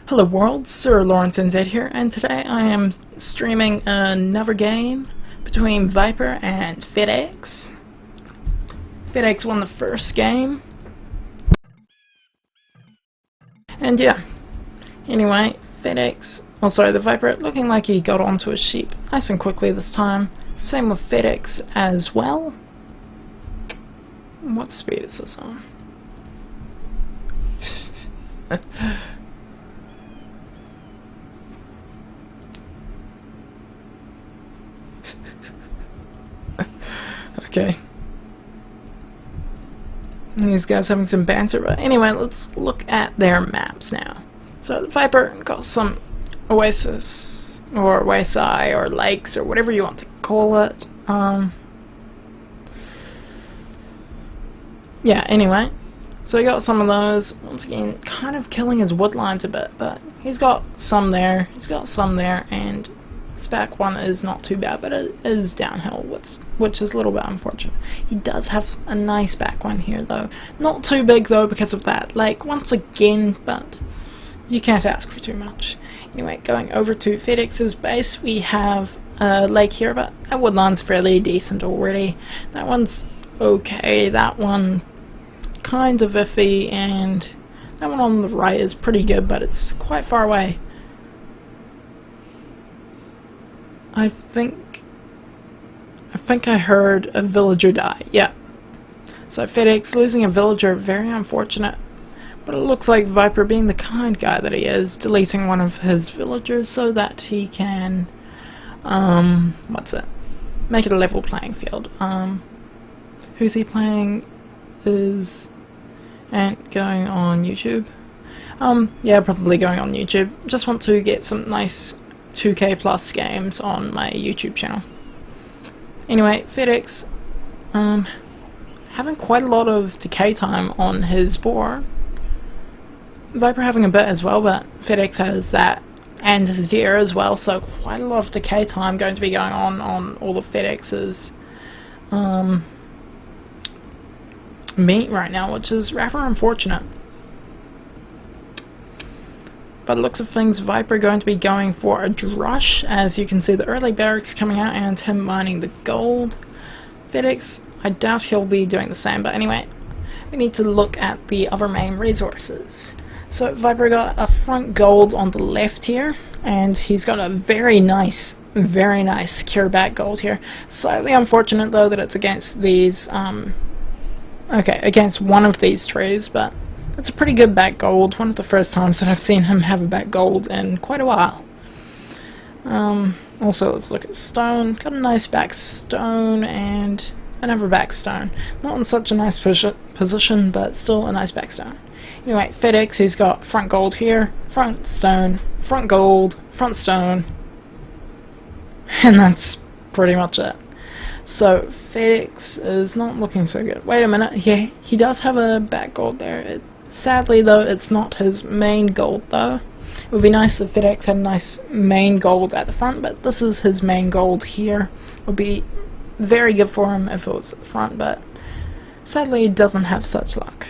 Hello world, SirLaurenceNZ here, and today I am streaming another game between Viper and Fedex. Fedex won the first game. And yeah, anyway, the Viper, looking like he got onto a sheep nice and quickly this time. Same with Fedex as well. What speed is this on? Okay. These guys having some banter, but anyway, let's look at their maps now. So the Viper got some oasis, or oasi, or lakes, or whatever you want to call it. Yeah, anyway. So he got some of those, once again, kind of killing his wood lines a bit, but he's got some there, and this back one is not too bad, but it is downhill, which is a little bit unfortunate. He does have a nice back one here, though. Not too big, though, because of that lake, once again, but you can't ask for too much. Anyway, going over to Fedex's base, we have a lake here, but that woodline's fairly decent already. That one's okay, that one kind of iffy, and that one on the right is pretty good, but it's quite far away. I think I heard a villager die. Yeah. So Fedex losing a villager, very unfortunate. But it looks like Viper, being the kind guy that he is, deleting one of his villagers so that he can make it a level playing field. Who's he playing is going on YouTube. Yeah, probably going on YouTube. Just want to get some nice 2K plus games on my YouTube channel. Anyway, Fedex having quite a lot of decay time on his board. Viper having a bit as well, but Fedex has that and his deer as well, so quite a lot of decay time going to be going on all of Fedex's meat right now, which is rather unfortunate. By the looks of things, Viper going to be going for a drush, as you can see the early barracks coming out and him mining the gold. Fedex, I doubt he'll be doing the same, but anyway, we need to look at the other main resources. So Viper got a front gold on the left here, and he's got a very nice secure back gold here. Slightly unfortunate though that it's against these, against one of these trees, but that's a pretty good back gold, one of the first times that I've seen him have a back gold in quite a while. Also, let's look at stone. Got a nice back stone and another back stone. Not in such a nice position, but still a nice back stone. Anyway, Fedex, he's got front gold here, front stone, front gold, front stone, and that's pretty much it. So Fedex is not looking so good. Wait a minute, yeah, he does have a back gold there. Sadly though, it's not his main gold though. It would be nice if Fedex had a nice main gold at the front, but this is his main gold here. It would be very good for him if it was at the front, but sadly he doesn't have such luck.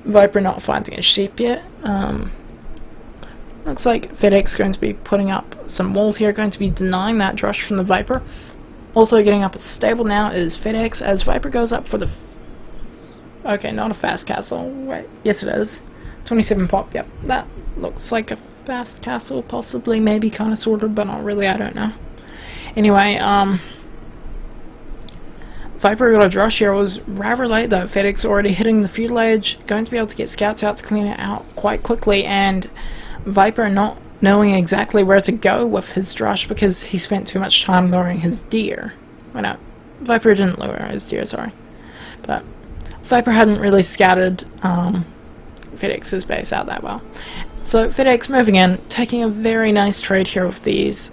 Viper not finding a sheep yet. Looks like Fedex going to be putting up some walls here, going to be denying that drush from the Viper. Also getting up a stable now is Fedex, as Viper goes up for the okay, not a fast castle. Wait, yes it is. 27 pop, yep. That looks like a fast castle, possibly, maybe, kinda, sorta, but not really, I don't know. Anyway, Viper got a drush here. It was rather late though. Fedex already hitting the feudal age, going to be able to get scouts out to clean it out quite quickly, and Viper not knowing exactly where to go with his drush because he spent too much time luring his deer. Well, no, Viper didn't lure his deer, sorry. But Viper hadn't really scouted Fedex's base out that well. So Fedex moving in, taking a very nice trade here with these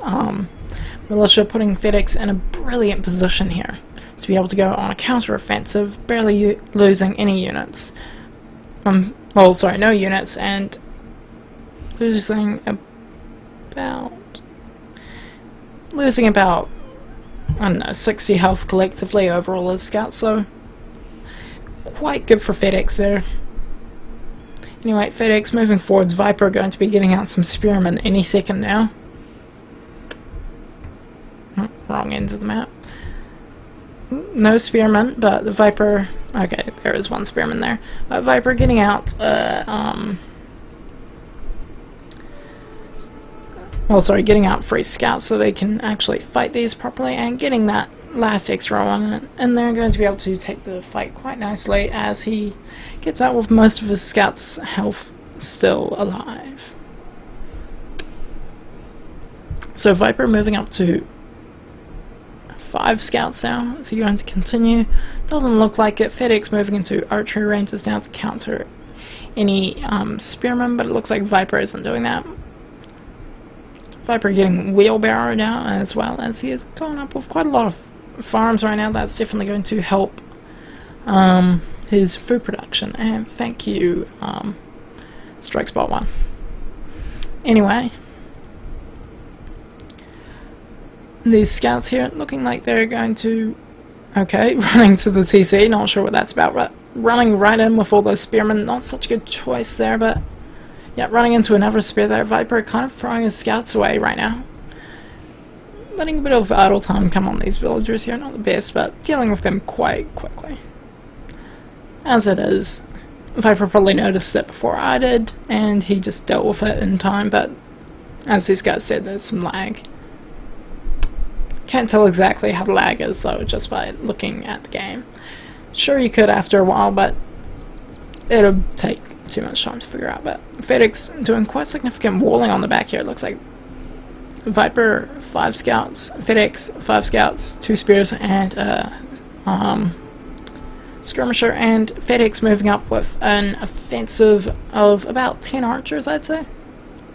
militia, putting Fedex in a brilliant position here to be able to go on a counter-offensive, barely losing any units. Well, sorry, no units, and losing about, I don't know, 60 health collectively overall as scouts, so quite good for Fedex there. Anyway, Fedex moving forwards. Viper going to be getting out some spearmen any second now. Wrong end of the map. No spearmen, but the Viper... Okay, there is one spearman there. Viper getting out... well, sorry, getting out free scouts so they can actually fight these properly, and getting that last extra one, and they're going to be able to take the fight quite nicely as he gets out with most of his scouts' health still alive. So Viper moving up to 5 scouts now. Is he going to continue? Doesn't look like it. Fedex moving into archery ranges now to counter any spearmen, but it looks like Viper isn't doing that. Viper getting wheelbarrow now, as well as he has gone up with quite a lot of farms right now. That's definitely going to help his food production. And thank you, Strike Spot 1. Anyway, these scouts here looking like they're going to... Okay, running to the TC, not sure what that's about, but running right in with all those spearmen, not such a good choice there, but yeah, running into another spear there. Viper kind of throwing his scouts away right now. Letting a bit of idle time come on these villagers here, not the best, but dealing with them quite quickly. As it is, Viper probably noticed it before I did, and he just dealt with it in time, but as these guys said, there's some lag. Can't tell exactly how the lag is though, just by looking at the game. Sure you could after a while, but it'll take too much time to figure out. But Fedex doing quite significant walling on the back here. It looks like Viper 5 scouts, Fedex 5 scouts, 2 spears, and skirmisher, and Fedex moving up with an offensive of about 10 archers, I'd say. In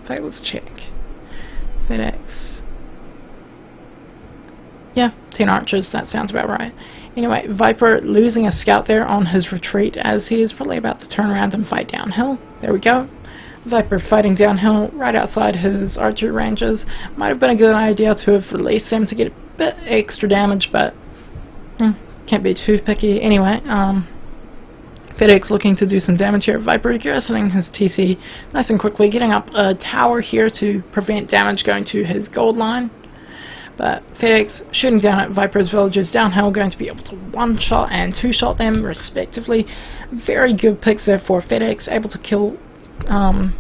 fact, let's check. Fedex. Yeah, 10 archers, that sounds about right. Anyway, Viper losing a scout there on his retreat as he is probably about to turn around and fight downhill. There we go. Viper fighting downhill right outside his archery ranges. Might have been a good idea to have released him to get a bit extra damage, but can't be too picky. Anyway, Fedex looking to do some damage here. Viper garrisoning his TC nice and quickly, getting up a tower here to prevent damage going to his gold line. But Fedex shooting down at Viper's villagers downhill, going to be able to one-shot and two-shot them respectively. Very good picks there for Fedex, able to kill 3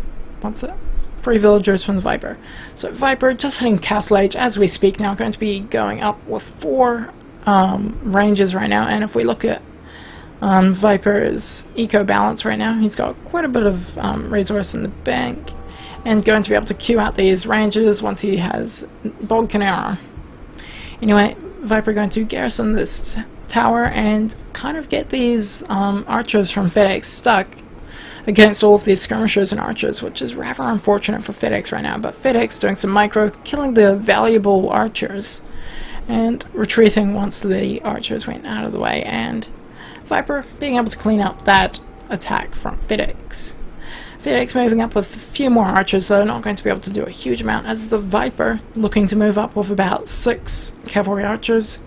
villagers from the Viper. So Viper just hitting castle age as we speak now, going to be going up with 4 ranges right now. And if we look at Viper's eco balance right now, he's got quite a bit of resource in the bank, and going to be able to queue out these ranges once he has Bodkin arrow. Anyway, Viper going to garrison this tower and kind of get these archers from Fedex stuck against all of these skirmishers and archers, which is rather unfortunate for Fedex right now. But Fedex doing some micro, killing the valuable archers, and retreating once the archers went out of the way, and Viper being able to clean up that attack from Fedex. Fedex moving up with a few more archers, though not going to be able to do a huge amount, as the Viper looking to move up with about 6 cavalry archers.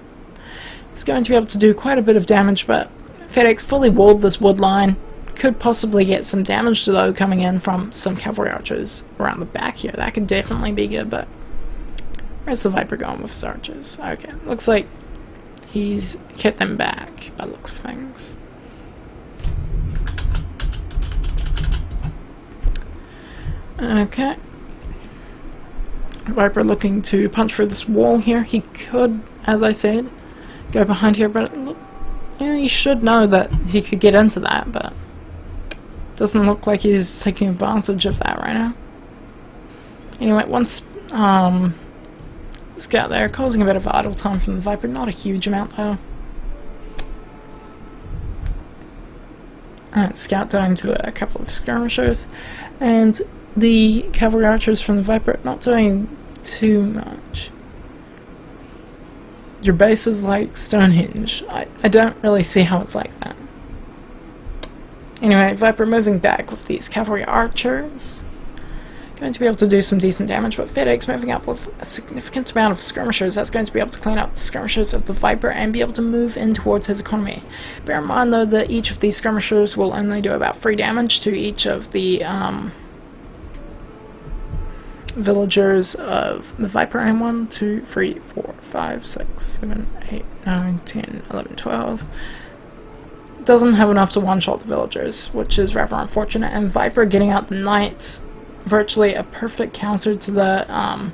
It's going to be able to do quite a bit of damage, but Fedex fully walled this wood line. Could possibly get some damage, though, coming in from some cavalry archers around the back here. That could definitely be good, but where's the Viper going with his archers? Okay, looks like he's kept them back by the looks of things. Okay. Viper looking to punch through this wall here. He could, as I said, go behind here, but he should know that he could get into that, but doesn't look like he's taking advantage of that right now. Anyway, once scout there, causing a bit of idle time from the Viper, not a huge amount though. Scout down to a couple of skirmishers, and the cavalry archers from the Viper not doing too much. Your base is like Stonehenge. I don't really see how it's like that. Anyway, Viper moving back with these cavalry archers, going to be able to do some decent damage, but Fedex moving up with a significant amount of skirmishers. That's going to be able to clean up the skirmishers of the Viper and be able to move in towards his economy. Bear in mind though that each of these skirmishers will only do about 3 damage to each of the villagers of the Viper, and 1, 2, 3, 4, 5, 6, 7, 8, 9, 10, 11, 12. Doesn't have enough to one-shot the villagers, which is rather unfortunate, and Viper getting out the knights, virtually a perfect counter to the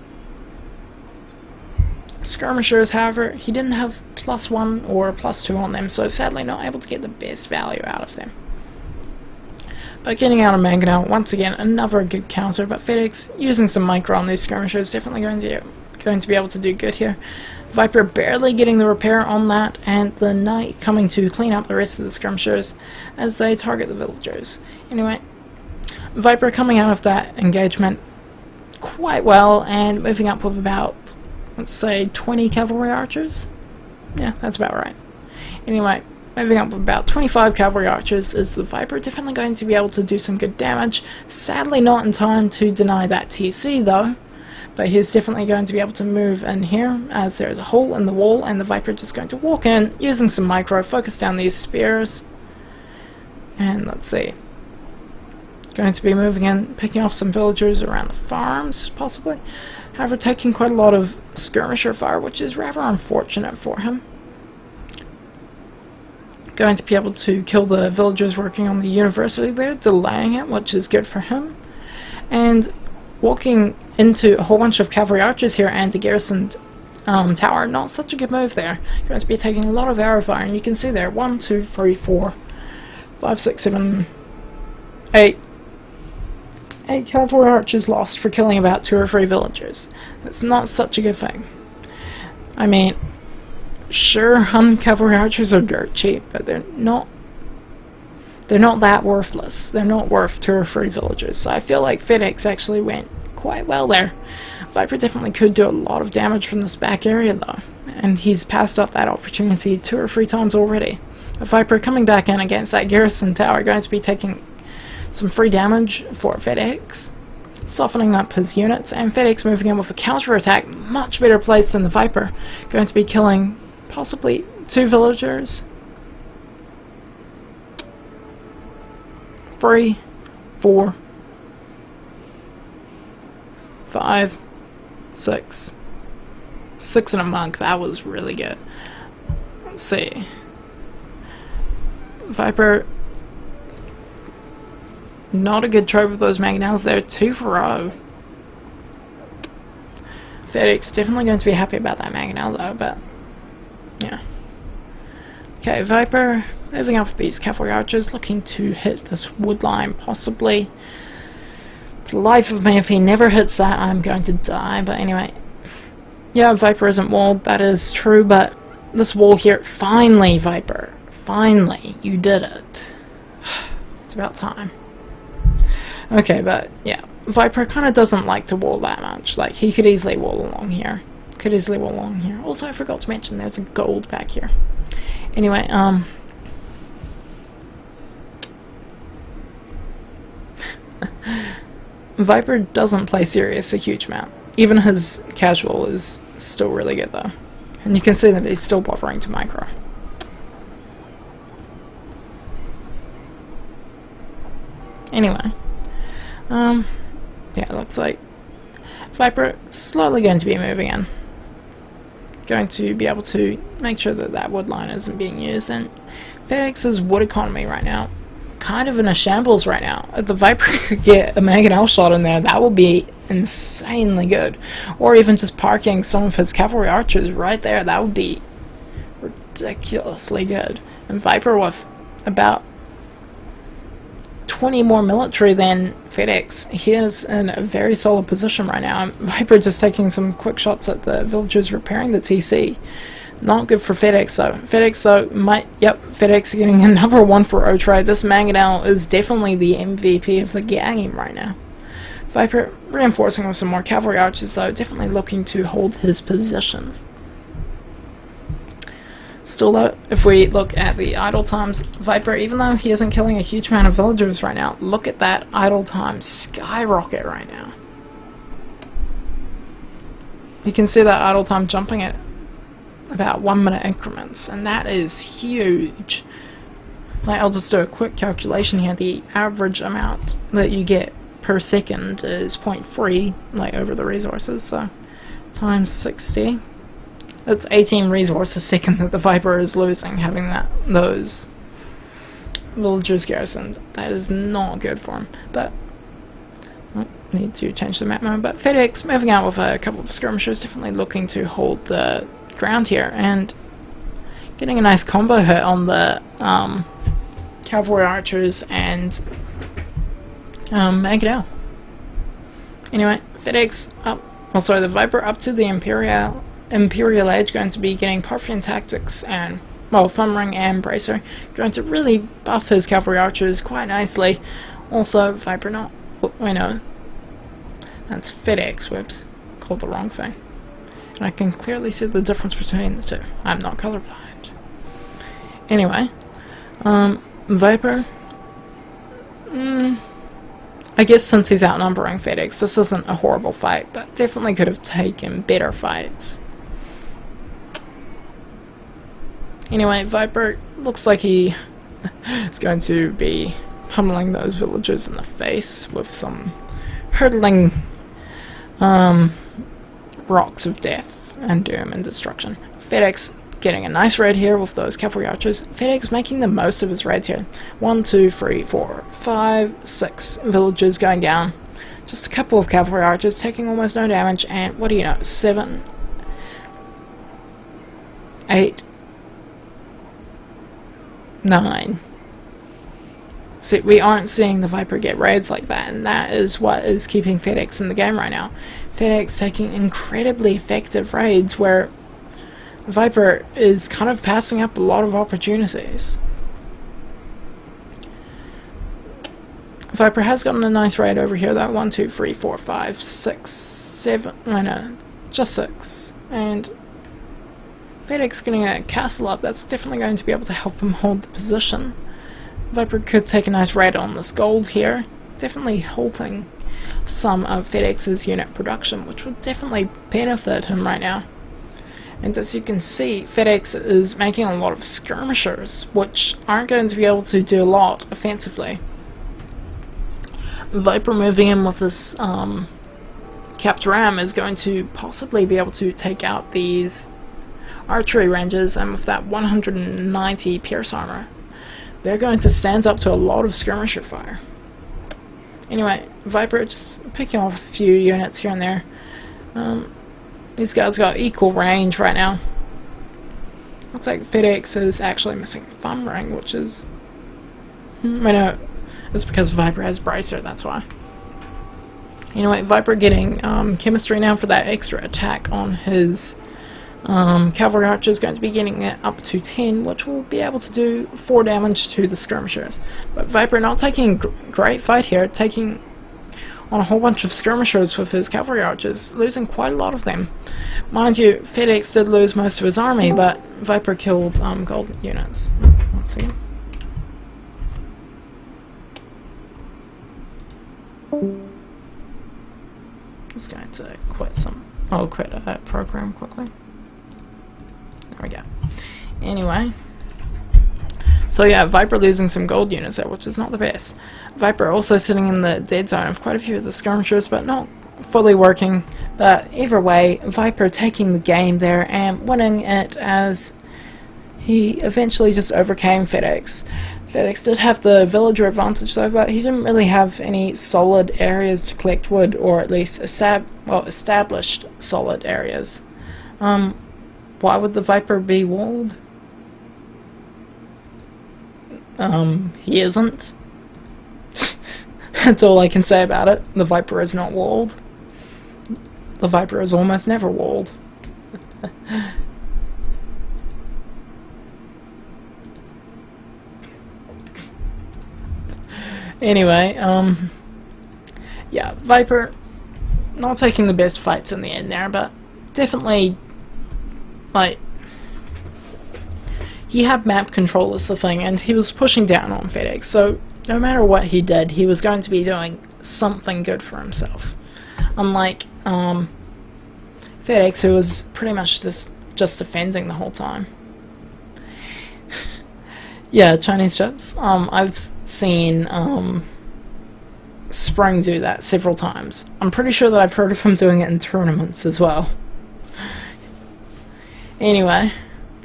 skirmishers. However, he didn't have +1 or +2 on them, so sadly not able to get the best value out of them. But getting out a mangonel, once again, another good counter, but Fedex using some micro on these skirmishers, definitely going to be able to do good here. Viper barely getting the repair on that, and the knight coming to clean up the rest of the skirmishers as they target the villagers. Anyway, Viper coming out of that engagement quite well, and moving up with about, let's say, 20 cavalry archers? Yeah, that's about right. Anyway, moving up with about 25 cavalry archers is the Viper, definitely going to be able to do some good damage. Sadly not in time to deny that TC though, but he's definitely going to be able to move in here as there is a hole in the wall, and the Viper just going to walk in, using some micro, focus down these spears, and let's see. Going to be moving in, picking off some villagers around the farms, possibly. However, taking quite a lot of skirmisher fire, which is rather unfortunate for him. Going to be able to kill the villagers working on the university there, delaying it, which is good for him. And walking into a whole bunch of cavalry archers here and a garrisoned tower, not such a good move there. Going to be taking a lot of arrow fire, and you can see there, 1, 2, 3, 4, 5, 6, 7, 8. 8 cavalry archers lost for killing about 2 or 3 villagers. That's not such a good thing. I mean, sure, Hun cavalry archers are dirt cheap, but they're not that worthless. They're not worth 2 or 3 villagers. So I feel like Fedex actually went quite well there. Viper definitely could do a lot of damage from this back area though, and he's passed up that opportunity 2 or 3 times already. But Viper coming back in against that garrison tower, going to be taking some free damage for Fedex, softening up his units, and Fedex moving in with a counter-attack, much better placed than the Viper, going to be killing possibly 2 villagers, 3, 4, 5, 6 and a monk. That was really good. Let's see. Viper, not a good trade with those mangonels there. 2 for 0. Fedex definitely going to be happy about that mangonel though, but yeah. Okay, Viper moving up with these cavalry archers, looking to hit this wood line possibly. For the life of me, if he never hits that, I'm going to die. But anyway, yeah, Viper isn't walled, that is true, but this wall here, finally, Viper, finally, you did it. It's about time. Okay, but yeah, Viper kind of doesn't like to wall that much. Like, he could easily wall along here. Also, I forgot to mention there's a gold back here. Anyway, Viper doesn't play serious a huge amount. Even his casual is still really good though. And you can see that he's still buffering to micro. Anyway, yeah, it looks like Viper slowly going to be moving in. Going to be able to make sure that that wood line isn't being used, and Fedex's wood economy right now kind of in a shambles right now. If the Viper could get a mangonel shot in there, that would be insanely good. Or even just parking some of his cavalry archers right there, that would be ridiculously good. And Viper with about 20 more military than Fedex, he is in a very solid position right now. Viper just taking some quick shots at the villagers repairing the TC. Not good for Fedex though. Fedex though might, yep, Fedex getting another 1 for 0 trade. This mangonel is definitely the MVP of the game right now. Viper reinforcing with some more cavalry archers though, definitely looking to hold his position. Still though, if we look at the idle times, Viper, even though he isn't killing a huge amount of villagers right now, look at that idle time skyrocket right now. You can see that idle time jumping at about 1 minute increments, and that is huge. Like, I'll just do a quick calculation here. The average amount that you get per second is 0.3, like, over the resources, so times 60. That's 18 resources a second that the Viper is losing, having those villagers garrisoned. That is not good for him. But need to change the map mode. But Fedex moving out with a couple of skirmishers, definitely looking to hold the ground here and getting a nice combo hit on the cavalry archers and make it out. Anyway, Fedex up. Also, the Viper up to the Imperial Age, going to be getting Parthian Tactics and, well, Thumb Ring and Bracer, going to really buff his cavalry archers quite nicely. Also, Viper not, we know, that's Fedex, whoops, called the wrong thing. And I can clearly see the difference between the two. I'm not colorblind. Anyway, Viper, I guess since he's outnumbering Fedex, this isn't a horrible fight, but definitely could have taken better fights. Anyway, Viper looks like he is going to be pummeling those villagers in the face with some hurtling rocks of death and doom and destruction. Fedex getting a nice raid here with those cavalry archers. Fedex making the most of his raids here. 1, 2, 3, 4, 5, 6 villagers going down. Just a couple of cavalry archers taking almost no damage, and what do you know, 7, 8, 9. See, we aren't seeing the Viper get raids like that, and that is what is keeping Fedex in the game right now. Fedex taking incredibly effective raids where Viper is kind of passing up a lot of opportunities. Viper has gotten a nice raid over here though. 1, 2, 3, 4, 5, 6, 7, no, just 6. And Fedex getting a castle up, that's definitely going to be able to help him hold the position. Viper could take a nice raid on this gold here, definitely halting some of Fedex's unit production, which would definitely benefit him right now. And as you can see, Fedex is making a lot of skirmishers, which aren't going to be able to do a lot offensively. Viper moving in with this capped ram is going to possibly be able to take out these archery ranges, and with that 190 pierce armor, they're going to stand up to a lot of skirmisher fire. Anyway, Viper just picking off a few units here and there. These guys got equal range right now. Looks like Fedex is actually missing Thumb Ring, which is... I know, it's because Viper has Bracer, that's why. Anyway, Viper getting chemistry now for that extra attack on his cavalry archer is going to be getting it up to 10, which will be able to do 4 damage to the skirmishers. But Viper not taking a great fight here, taking on a whole bunch of skirmishers with his cavalry archers, losing quite a lot of them. Mind you, Fedex did lose most of his army, but Viper killed gold units. Let's see. Just going to quit a program quickly. There we go. Anyway, so yeah, Viper losing some gold units there, which is not the best. Viper also sitting in the dead zone of quite a few of the skirmishers, but not fully working. But either way, Viper taking the game there and winning it as he eventually just overcame Fedex. Fedex did have the villager advantage though, but he didn't really have any solid areas to collect wood, or at least established solid areas. Why would the Viper be walled? He isn't. That's all I can say about it. The Viper is not walled. The Viper is almost never walled. Anyway, yeah, Viper not taking the best fights in the end there, but definitely, like, he had map control is the thing, and he was pushing down on Fedex, so no matter what he did, he was going to be doing something good for himself. Unlike Fedex, who was pretty much just defending the whole time. Yeah, Chinese ships. I've seen Spring do that several times. I'm pretty sure that I've heard of him doing it in tournaments as well. Anyway,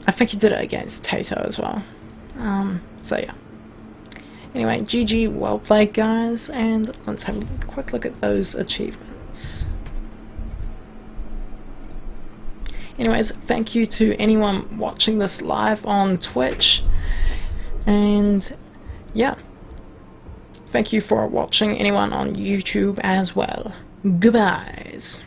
I think he did it against Tato as well. So yeah. Anyway, GG, well played guys, and let's have a quick look at those achievements. Anyways, thank you to anyone watching this live on Twitch, and yeah, thank you for watching anyone on YouTube as well. Goodbyes.